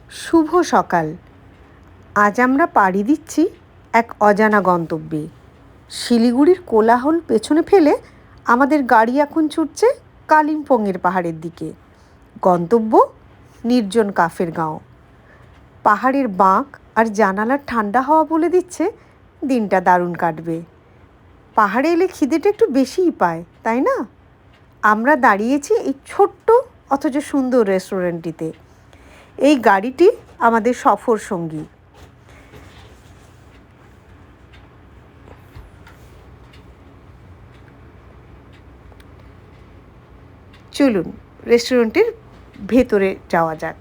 শুভ সকাল। আজ আমরা পাড়ি দিচ্ছি এক অজানা গন্তব্যে। শিলিগুড়ির কোলাহল পেছনে ফেলে আমাদের গাড়ি এখন ছুটছে কালিম্পংয়ের পাহাড়ের দিকে। গন্তব্য নির্জন কাফের গাঁও। পাহাড়ের বাঁক আর জানালার ঠান্ডা হাওয়া বলে দিচ্ছে দিনটা দারুণ কাটবে। পাহাড়ে এলে খিদেটা একটু বেশিই পায়, তাই না? আমরা দাঁড়িয়েছি এই ছোট্ট অথচ সুন্দর রেস্টুরেন্টটিতে। এই গাড়িটি আমাদের সফর সঙ্গী। চলুন রেস্টুরেন্টের ভেতরে যাওয়া যাক।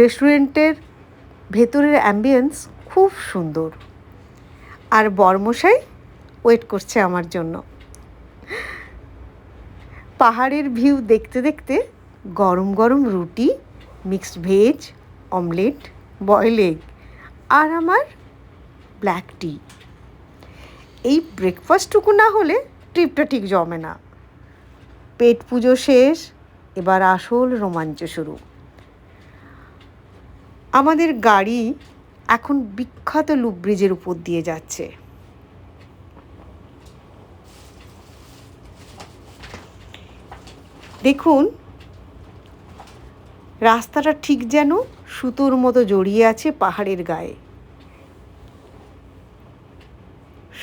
রেস্টুরেন্টের ভেতরের অ্যাম্বিয়েন্স খুব সুন্দর, আর বরমশাই ওয়েট করছে আমার জন্য। পাহাড়ের ভিউ দেখতে দেখতে গরম গরম রুটি, mixed veg, omelette, boiled egg আর আমার ব্ল্যাক টি। এই ব্রেকফাস্টটুকু না হলে ট্রিপটা ঠিক জমে না। পেট পুজো শেষ, এবার আসল রোমাঞ্চ শুরু। আমাদের গাড়ি এখন বিখ্যাত লুপ ব্রিজের উপর দিয়ে যাচ্ছে। দেখুন, রাস্তাটা ঠিক যেন সুতোর মতো জড়িয়ে আছে পাহাড়ের গায়ে।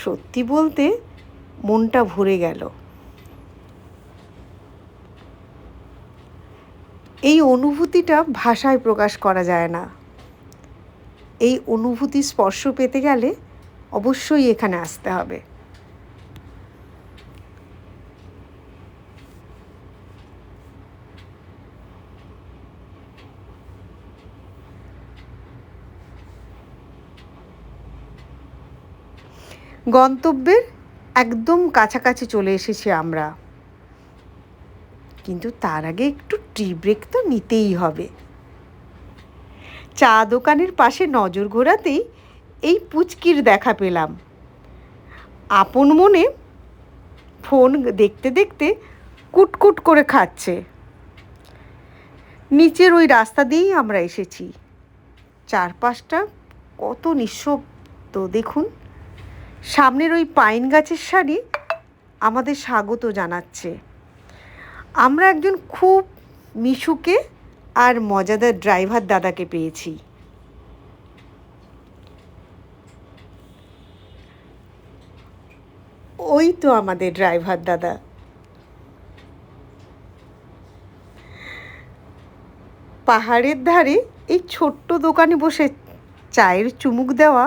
সত্যি বলতে মনটা ভরে গেল। এই অনুভূতিটা ভাষায় প্রকাশ করা যায় না। এই অনুভূতি স্পর্শ পেতে গেলে অবশ্যই এখানে আসতে হবে। গন্তব্যের একদম কাছাকাছি চলে এসেছি আমরা, কিন্তু তার আগে একটু টি ব্রেক তো নিতেই হবে। চা দোকানের পাশে নজর ঘোরাতেই এই পুচকির দেখা পেলাম। আপন মনে ফোন দেখতে দেখতে কুটকুট করে খাচ্ছে। নিচের ওই রাস্তা দিয়েই আমরা এসেছি। চারপাশটা কত নিঃশব্দ দেখুন। সামনের ওই পাইন গাছের সারি আমাদের স্বাগত জানাচ্ছে। আমরা একজন খুব মিশুকে আর মজাদার ড্রাইভার দাদাকে পেয়েছি। ওই তো আমাদের ড্রাইভার দাদা। পাহাড়ের ধারে এই ছোট্ট দোকানে বসে চায়ের চুমুক দেওয়া,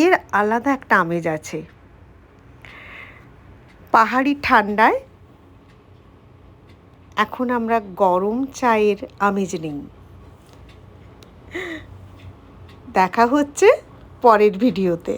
এর আলাদা একটা আমেজ আছে। পাহাড়ি ঠান্ডায় এখন আমরা গরম চায়ের আমেজ নেই। দেখা হচ্ছে পরের ভিডিওতে।